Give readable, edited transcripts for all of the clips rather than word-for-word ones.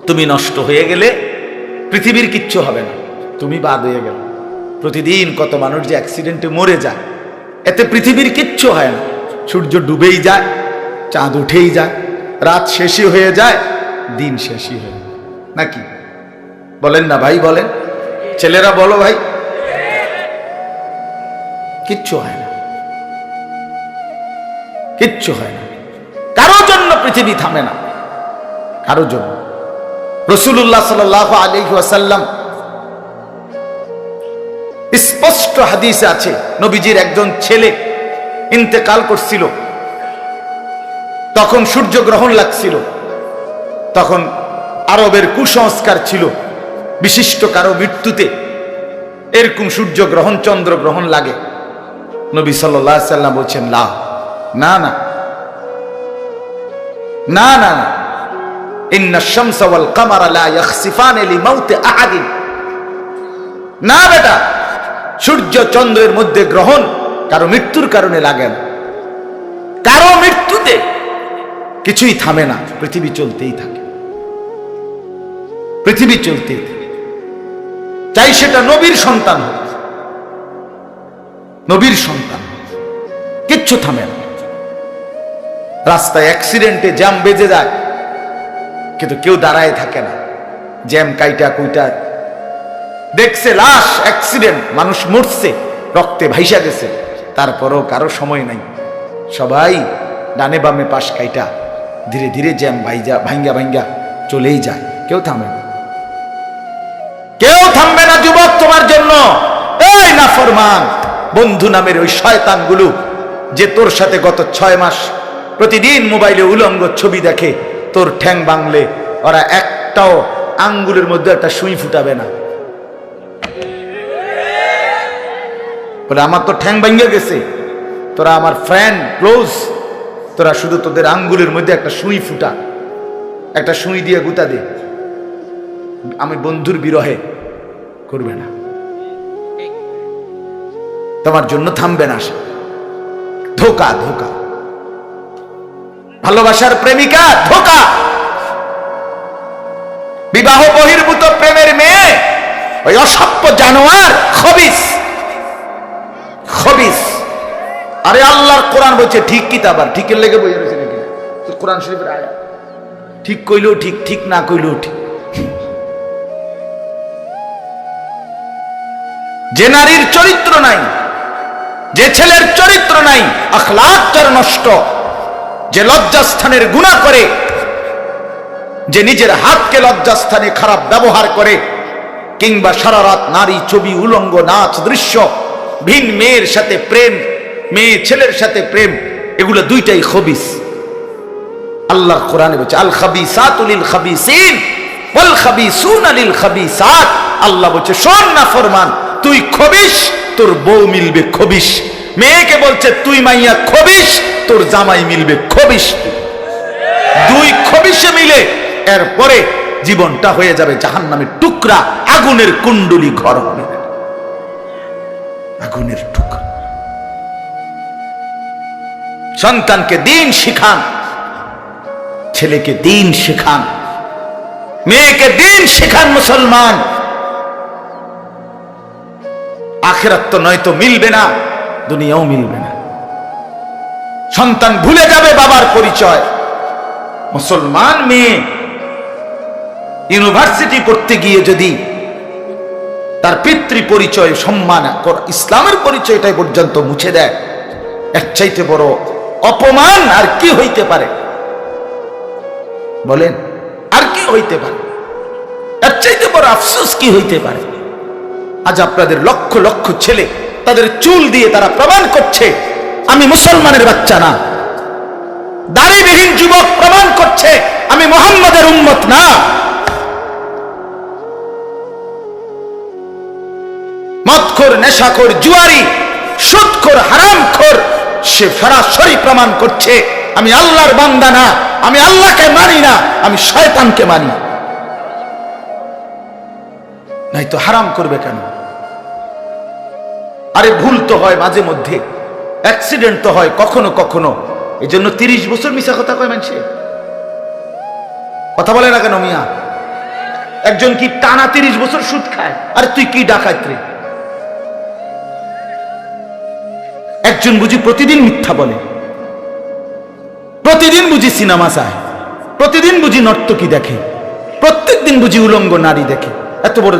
তুমি নষ্ট হয়ে গেলে পৃথিবীর কিচ্ছু হবে না, তুমি বাদ হয়ে গেল। প্রতিদিন কত মানুষ যে অ্যাক্সিডেন্টে মরে যায়, এতে পৃথিবীর কিচ্ছু হয় না। সূর্য ডুবেই যায়, চাঁদ উঠেই যায়, রাত শেষই হয়ে যায়, দিন শেষই হয়ে যায়, নাকি বলেন না ভাই? বলেন ছেলেরা, বলো ভাই, কিচ্ছু হয় না, কিচ্ছু হয় না। কারোর জন্য পৃথিবী থামে না, কারোর জন্য। রাসূলুল্লাহ সাল্লাল্লাহু আলাইহি ওয়াসাল্লাম স্পষ্ট হাদিসে আছে, নবীজির একজন ছেলে ইন্তেকাল করছিল, তখন সূর্যগ্রহণ লাগছিল। তখন আরবের কুসংস্কার ছিল, বিশিষ্ট কারো মৃত্যুতে এরকম সূর্যগ্রহণ চন্দ্রগ্রহণ লাগে। নবী সাল্লাল্লাহু আলাইহি ওয়াসাল্লাম বলছেন, না না না না না না, ইন্না শামসা ওয়াল কামারা লা ইয়াখসিফানি লিমাউতি আহাদিন। না বেটা, সূর্য চন্দ্রের মধ্যে গ্রহণ কারো মৃত্যুর কারণে লাগে না। কারো মৃত্যুতে কিছুই থামে না, পৃথিবী চলতেই থাকে, পৃথিবী চলতেই থাকে। চাই সেটা নবীর সন্তান হোক, নবীর সন্তান, কিচ্ছু থামে না। রাস্তায় অ্যাক্সিডেন্টে জ্যাম বেজে যায়, কিন্তু কেউ দাঁড়ায় থাকে না। জ্যাম কাইটা কুইটা দেখছে, লাশ, অ্যাক্সিডেন্ট, মানুষ মরছে, রক্তে ভাইসা গেছে, তারপরও কারো সময় নাই। সবাই ডানে বামে পাশ কাইটা ধীরে ধীরে জ্যাম ভাঙ্গা ভাঙ্গা চলেই যায়, কেউ থামে না, কেউ থামবে না। যুবক, তোমার জন্য এই নাফরমান বন্ধু নামের ওই শয়তানগুলো যে তোর সাথে গত 6 মাস প্রতিদিন মোবাইলে উলঙ্গ ছবি দেখে, তোর ঠ্যাং ভাঙলে ওরা একটাও আঙ্গুলের মধ্যে একটা সুই ফুটাবে না। বলে আমার তো ঠ্যাং ভাঙ্গা গেছে, তোরা আমার ফ্রেন্ড ক্লোজ, তোরা শুধু তোদের আঙ্গুলের মধ্যে একটা সুই ফুটা, একটা সুই দিয়ে গুতা দে, আমি বন্ধুর বিরহে করবে না, তোমার জন্য থামবে না সে। ধোকা, ধোকা, ভালোবাসার প্রেমিকা ধোকা, বিবাহ বহির্ভূত প্রেমের মেয়ে ওই অসভ্য জানোয়ার, খবিস, খবিস। আরে আল্লাহর কোরআন বলছে ঠিক কিতাব, আর ঠিকের লেগে বইয়া রয়েছে নাকি? কোরআন শরীফের আয়াত, ঠিক কইলেও ঠিক, ঠিক না কইলেও ঠিক। যে নারীর চরিত্র নাই, যে ছেলের চরিত্র নাই, আখলাক যার নষ্ট, যে লজ্জাস্থানের গুনাহ করে, যে নিজের হাতকে লজ্জাস্থানে খারাপ ব্যবহার করে, কিংবা সারা রাত নারী ছবি, উলঙ্গ নাচ দৃশ্য, ভিন মেয়ের সাথে প্রেম, মেয়ে ছেলের সাথে প্রেম, এগুলো দুইটাই খবিস। আল্লাহ কোরআনে বলছে আল খাবিসাতু লিল খাবিসিন ওয়াল খাবিসুনা লিল খাবিসাত। আল্লাহ বলছে শোন না ফরমান, তুই খবিস, তোর বউ মিলবে খবিস। মেয়েকে বলছে তুই মাইয়া খবিস, তোর জামাই মিলবে খবিস। দুই খবিসে মিলে এরপরে জীবনটা হয়ে যাবে জাহান্নামের টুকরা, আগুনের কুণ্ডলী ঘর হবে, আগুনের টুকরা। সন্তানকে দিন শিখান, ছেলেকে দিন শিখান, মেয়েকে দিন শিখান। মুসলমান, আখিরাত তো নয়তো মিলবে না, দুনিয়াও মিলবে না। সন্তান ভুলে যাবে বাবার পরিচয়। মুসলমান মেয়ে ইউনিভার্সিটি পড়তে গিয়ে যদি তার পিতৃ পরিচয়, সম্মান, ইসলামের পরিচয়টাই পর্যন্ত মুছে দেয়, এর চাইতে বড় অপমান আর কি হইতে পারে? বলেন, আর কি হইতে পারে? এর চাইতে বড় আফসোস কি হইতে পারে? আজ আপনাদের লক্ষ লক্ষ ছেলে তাদের চুল দিয়ে তারা প্রমাণ করছে আমি মুসলমানের বাচ্চা না। দাড়িবিহীন যুবক প্রমাণ করছে আমি মুহাম্মাদের উম্মত না। মদখোর, নেশাখোর, জুয়ারি, সুদখোর, হারামখোর, সে সরাসরি প্রমাণ করছে আমি আল্লাহর বান্দা না, আমি আল্লাহকে মানি না, আমি শয়তানকে মানি। নাই তো হারাম করবে কেন? আরে ভুল তো হয় মাঝে মধ্যে, অ্যাক্সিডেন্ট তো হয় কখনো কখনো, এই জন্য 30 বছর মিশা কথা কয় মানুষে। কথা বলে না কেন মিয়া? একজন কি টানা 30 বছর সুদ খায়, আর তুই কি ডাকাত রে? একজন বুঝি প্রতিদিন মিথ্যা বলে, প্রতিদিন বুঝি সিনেমা চায়, প্রতিদিন বুঝি নর্তকী দেখে, প্রত্যেক দিন বুঝি উলঙ্গ নারী দেখে। এত বড়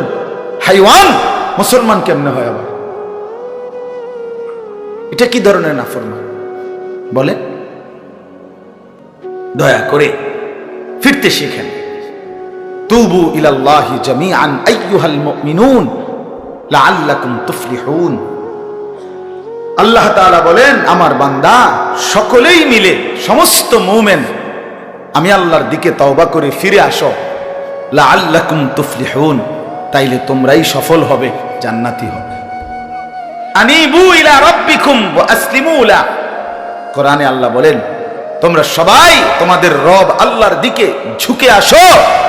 হাইওয়ান মুসলমান কেমনে হয় আবার? এটা কি ধরনের নাফরমান বলে? দয়া করে ফিরতে শিখেন। তুবু ইলাল্লাহি জামিআন আইয়ুহাল মুমিনুন লাআল্লাকুম তুফলিহুন। আল্লাহ তাআলা বলেন, আমার বান্দা সকলেই মিলে, সমস্ত মুমিন আমি আল্লাহর দিকে তওবা করে ফিরে আসো, লাআল্লাকুম তুফলিহুন, তাইলে তোমরাই সফল হবে, জান্নাতি হবে। আনিবু ইলা রাব্বিকুম ওয়া আসলিমু লা। কোরআনে আল্লাহ বলেন, তোমরা সবাই তোমাদের রব আল্লাহর দিকে ঝুঁকে আসো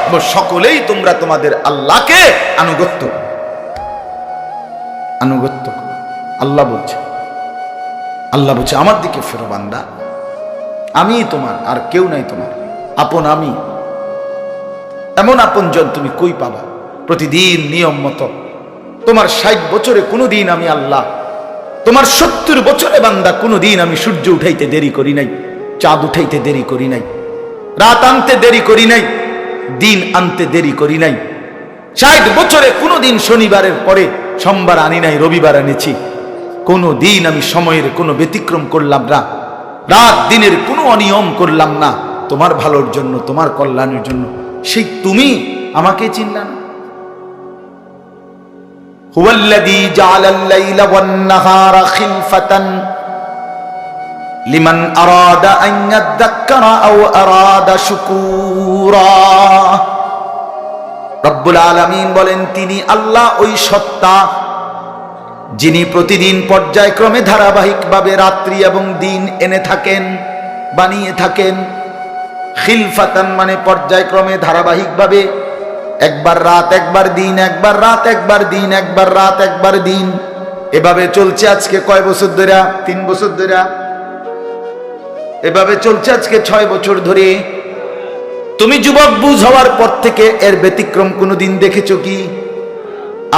এবং সকলেই তোমরা তোমাদের আল্লাহকে আনুগত্য। আল্লাহ বলছে, আল্লাহ বলছে আমার দিকে ফেরো বান্দা, আমি তোমার, আর কেউ নাই তোমার আপন। আমি এমন আপনজন তুমি কই পাবা? প্রতিদিন নিয়ম মতো তোমার 60 বছরে কোনোদিন আমি আল্লাহ, তোমার 70 বছরে বান্দা কোনোদিন আমি সূর্য উঠাইতে দেরি করি নাই, চাঁদ উঠাইতে দেরি করি নাই, রাত আনতে দেরি করি নাই, দিন আনতে দেরি করি নাই। 60 বছরে কোনোদিন শনিবারের পরে সোমবার আনি নাই, রবিবার এনেছি। কোনো দিন আমি সময়ের কোনো ব্যতিক্রম করলাম না, রাত দিনের কোনো অনিয়ম করলাম না, তোমার ভালোর জন্য, তোমার কল্যাণের জন্য। সেই তুমি আমাকে চিনলা না? হুয়াল্লাযী জাআলাল লাইলা ওয়ান নাহারা খিলফাতান লিমান আরাদা আন ইয়াযাক্কারা আও আরাদা শুকুরা। রব্বুল আলামিন বলেন, তিনি আল্লাহ ওই সত্তা যিনি প্রতিদিন পর্যায়ক্রমে ধারাবাহিকভাবে রাত্রি এবং দিন এনে থাকেন, বানিয়ে থাকেন। খিলফাতান মানে পর্যায়ক্রমে ধারাবাহিকভাবে, একবার রাত একবার দিন, একবার রাত একবার দিন, একবার রাত একবার দিন, এভাবে চলছে আজকে কয় বছর ধরে? 3 বছর ধরে। এভাবে চলছে আজকে 6 বছর ধরে। তুমি যুবক বুঝ হওয়ার পর থেকে এর ব্যতিক্রম কোনোদিন দেখেছো কি?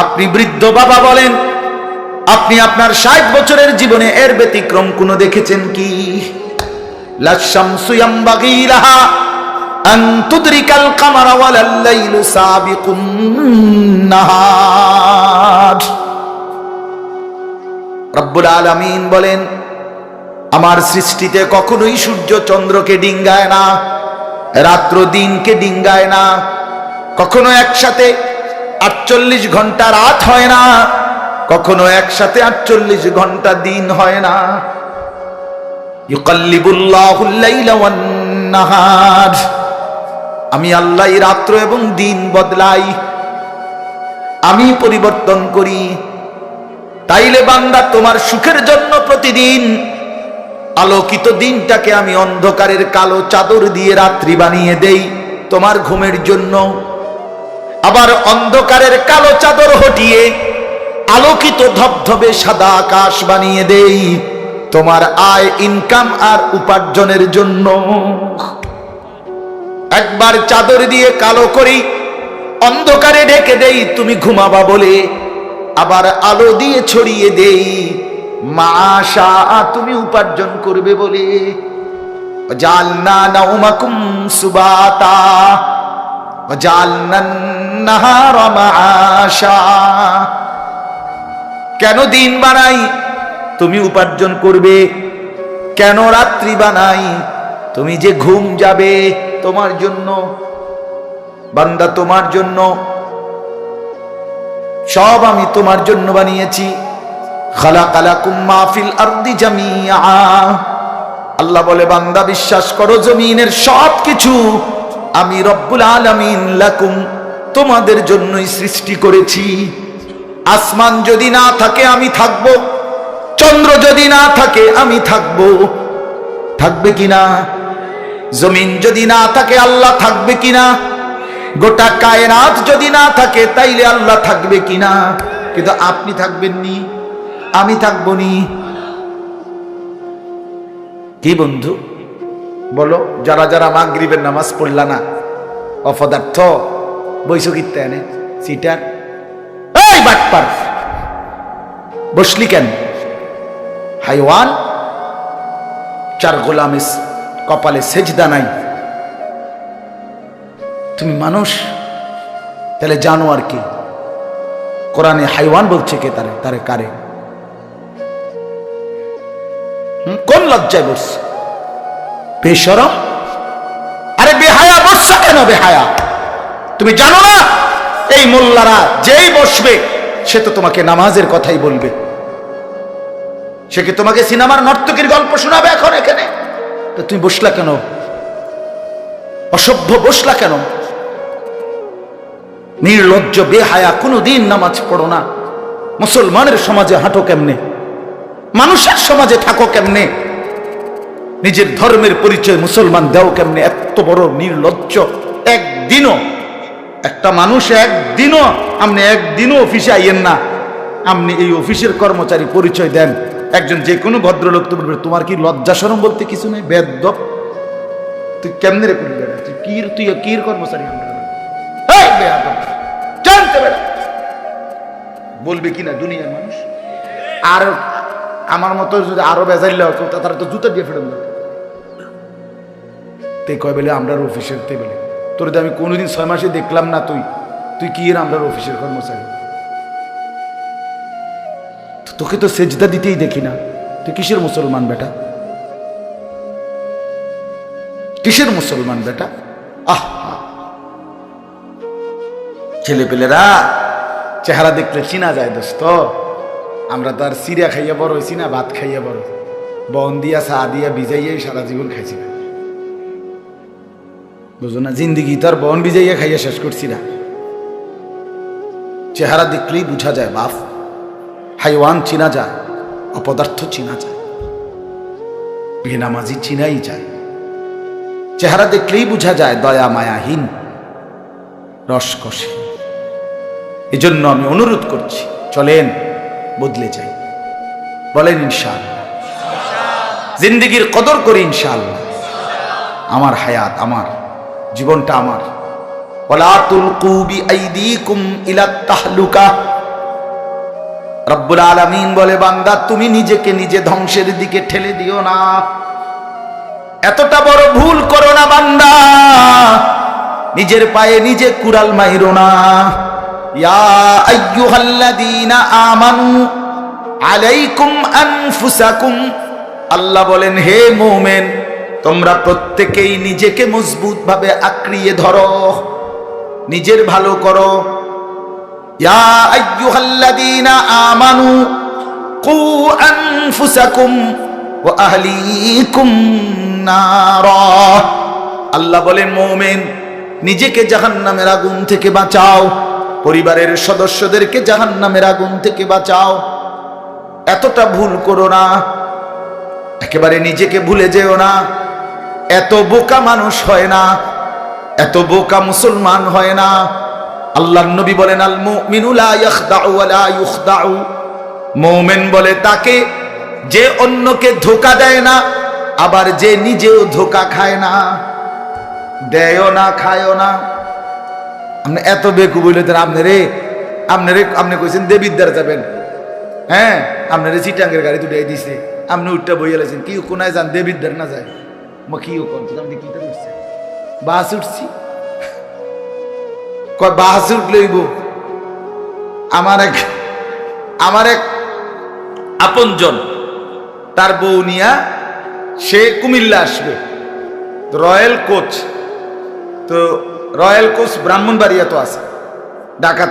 আপনি বৃদ্ধ বাবা বলেন, আপনি আপনার 60 বছরের জীবনে এর ব্যতিক্রম কোনো দেখেছেন কি? লা শামসু ইয়ামবাগি লাহা আন তুদরিকাল কামারা ওয়ালাল লাইলু সাবিকুন নাহার। রব্বুল আলামিন বলেন, আমার সৃষ্টিতে কখনোই সূর্য চন্দ্রকে ডিঙ্গায় না, রাত্র দিনকে ডিঙ্গায় না, কখনো একসাথে 48 ঘন্টা রাত হয় না, কখনো একসাথে 48 ঘন্টা দিন হয় না। ইউকাল্লিবুল্লাহুল লাইলা ওয়ান নাহার, আমি আল্লাহ রাত্র এবং দিন বদলাই, আমি পরিবর্তন করি। তাইলে বান্দা তোমার সুখের জন্য প্রতিদিন আলোকিত দিনটাকে আমি অন্ধকারের কালো চাদর দিয়ে রাত্রি বানিয়ে দেই তোমার ঘুমের জন্য, আবার অন্ধকারের কালো চাদর হটিয়ে আলোকিত ধবধবে সাদা আকাশ বানিয়ে দেই তোমার আয়, ইনকাম আর উপার্জনের জন্য। একবার চাদর দিয়ে কালো করি, অন্ধকারে ঢেকে দেই তুমি ঘুমাবা বলে, আবার আলো দিয়ে ছড়িয়ে দেই মাশা তুমি উপার্জন করবে বলে। জালনা নাউমাকুম সুবাতা জালনান নাহারা মাশা। কেন দিন বানাই? তুমি উপার্জন করবে। কেন রাত্রি বানাই? তুমি যে ঘুম যাবে তোমার জন্য। বান্দা তোমার জন্য, সব আমি তোমার জন্য বানিয়েছি। খালাকালাকুম মা ফিল আরদি জামিআ। আল্লাহ বলে, বান্দা বিশ্বাস করো, জমিনের সব কিছু আমি রব্বুল আলামিন লাকুম তোমাদের জন্যই সৃষ্টি করেছি। আসমান যদি না থাকে আমি থাকব, চন্দ্র যদি না থাকে আমি থাকব, থাকবে কিনা? জমিন যদি না থাকে আল্লাহ থাকবে কিনা? গোটা কায়নাত যদি না থাকে তাইলে আল্লাহ থাকবে কিনা? কিন্তু আপনি থাকবেন নি, আমি থাকবো নি। কি বন্ধু বলো, যারা যারা মাগরিবের নামাজ পড়লা না, অপদার্থ, বইছো কিত্তে এনে সিটার, এই বাটপার বসলি কেন? হাইওয়ান, চার গোলামের কপালে সেজদা নাই, তুমি মানুষ, তাহলে জানো আর কি? কোরআনে হাইওয়ান বলছে কে? তারে তারে কারে? কোন লজ্জায় বসছে? বেশরম, আরে বেহায়া বসছো কেন? বেহায়া, তুমি জানো না এই মোল্লারা যেই বসবে সে তো তোমাকে নামাজের কথাই বলবে। সে কি তোমাকে সিনেমার নর্তকীর গল্প শোনাবে এখন এখানে? তো তুমি বসলা কেন? অসভ্য বসলা কেন? নির্লজ্জ বেহায়া, কোনোদিন নামাজ পড়ো না, মুসলমানের সমাজে হাঁটো কেমনে? মানুষের সমাজে থাকো কেমনে? নিজের ধর্মের পরিচয় মুসলমান দাও কেমনে? এত বড় নির্লজ্জ। একদিনও একটা মানুষ একদিনও, আপনি একদিনও অফিসে আইয়েন না, আপনি এই অফিসের কর্মচারী পরিচয় দেন, একজন যে কোনো ভদ্রলোক তো বলবে তোমার কি লজ্জা শরম বলতে কিছু নেই? বেয়াদব, তুই কেমনে রে করবি? তুই কির কর্মচারী? আমরা জানতে পারে বলবে কিনা দুনিয়ার মানুষ? আর আমার মতো যদি আরো বেজাইলে হতো তারা তো জুতা দিয়ে ফেরত দিত। তে কয় বেলে আমরা অফিসের, তে বেলে তোর আমি কোনোদিন 6 মাসে দেখলাম না, তুই কি এর আমরা অফিসের কর্মচারী? তোকে তো সেজদা দিতেই দেখি না, তুই কিসের মুসলমান বেটা? কিসের মুসলমান বেটা? আহ, ছেলে পেলেরা চেহারা দেখলে চিনা যায় দোস্ত। আমরা তো আর সিরিয়া খাইয়া বড় হয়েছি না, ভাত খাইয়া বড়, বন দিয়া চা দিয়া ভিজাইয়াই সারা জীবন খাইছি না, বুঝো না? জিন্দিগি তো আর বন ভিজাইয়া খাইয়া শেষ করছি না। চেহারা দেখলেই বুঝা যায় বাপ, হাইওয়ান চিনা যায়, অপদার্থ চিনা যায়, বেনামাজি চিনাই যায়। চেহারা দেখলেই বুঝা যায় দয়া মায়াহীন, রসকসে। এজন্য আমি অনুরোধ করছি, চলেন বদলে যাই, বলেন ইনশাআল্লাহ। জিন্দেগির কদর করি ইনশাআল্লাহ। আমার হায়াত আমার, জীবনটা আমার। ওয়ালা তুলকু বিআইদিকুম ইলাত তাহলুকা। রব্বুল আলামিন বলে, বান্দা তুমি নিজেকে নিজে ধ্বংসের দিকে ঠেলে দিও না, এতটা বড় ভুল করো না বান্দা, নিজের পায়ে নিজে কুড়াল মাইরো না। ইয়া আইয়ুহাল্লাযীনা আমানু আলাইকুম আনফুসাকুম, আল্লাহ বলেন হে মুমিন তোমরা প্রত্যেকেই নিজেকে মজবুত ভাবে আঁকড়িয়ে ধরো, নিজের ভালো করো। ইয়া আইয়ুহাল্লাযীনা আমানু কু আনফুসাকুম ওয়া আহলিকুম নারা, আল্লাহ বলেন মুমিন নিজেকে জাহান্নামের আগুন থেকে বাঁচাও, পরিবারের সদস্যদেরকে জাহান্নামের আগুন থেকে বাঁচাও। এতটা ভুল করো না, একেবারে নিজেকে ভুলে যেও না। এত বোকা মানুষ হয় না, এত বোকা মুসলমান হয় না। আল্লাহর নবী বলেন, আল মুমিনু লা ইয়াখদাউ ওয়া লা ইউখদাউ, মুমিন বলে তাকে যে অন্যকে ধোঁকা দেয় না, আবার যে নিজেও ধোঁকা খায় না। দেয়ও না, খায়ও না। আপনি এত বেকু বললেন, আপনি কইছেন দেবিদ্বার যাবেন, হ্যাঁ আপনারে চিটাঙ্গের গাড়ি দুটাই দিছে, আপনি উঠটা বইয়া লাইছেন, কি কোনায় যান দেবিদ্বার না যায়? মা কি কোন আপনি কি উঠছে? বাস উঠছি, কয় বাস উঠলেইব। আমার এক আপনজন, তার বউ নিয়া সে কুমিল্লা আসবে, রয়্যাল কোচ, তো রয়্যাল কোচ ব্রাহ্মণবাড়িয়া তো আছে, ঢাকার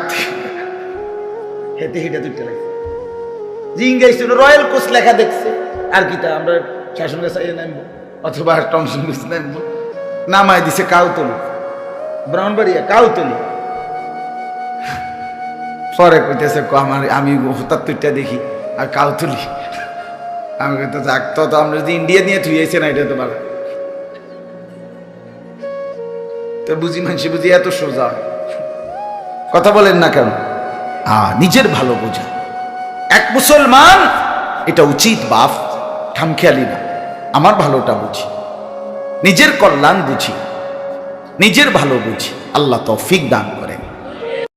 হেঁটে হেঁটে দুইটা লাগছে, জিঙ্গাইছিল রয়্যাল কোচ লেখা দেখছে, আর কি তা আমরা শাসন গাছাইয়ে নামবো অথবা টমসন গাছ নামবো, নামায় দিছে কাউতলি, ব্রাহ্মণবাড়িয়া কাউতলি। পরে কইতেছে আমি হঠাৎ তুইটা দেখি আর কাউতলি, আমি তো যাক, তো আমরা যদি ইন্ডিয়া নিয়ে থুইয়েছে না, এটা তো ভালো তো বুঝি, মানুষ বুঝি এত সোজা কথা বলেন না কেন? নিজের ভালো বোঝা এক মুসলমান, এটা উচিত বাপ, খামখেয়ালি না। আমার ভালোটা বুঝি, নিজের কল্যাণ বুঝি, নিজের ভালো বুঝি। আল্লাহ তৌফিক দান।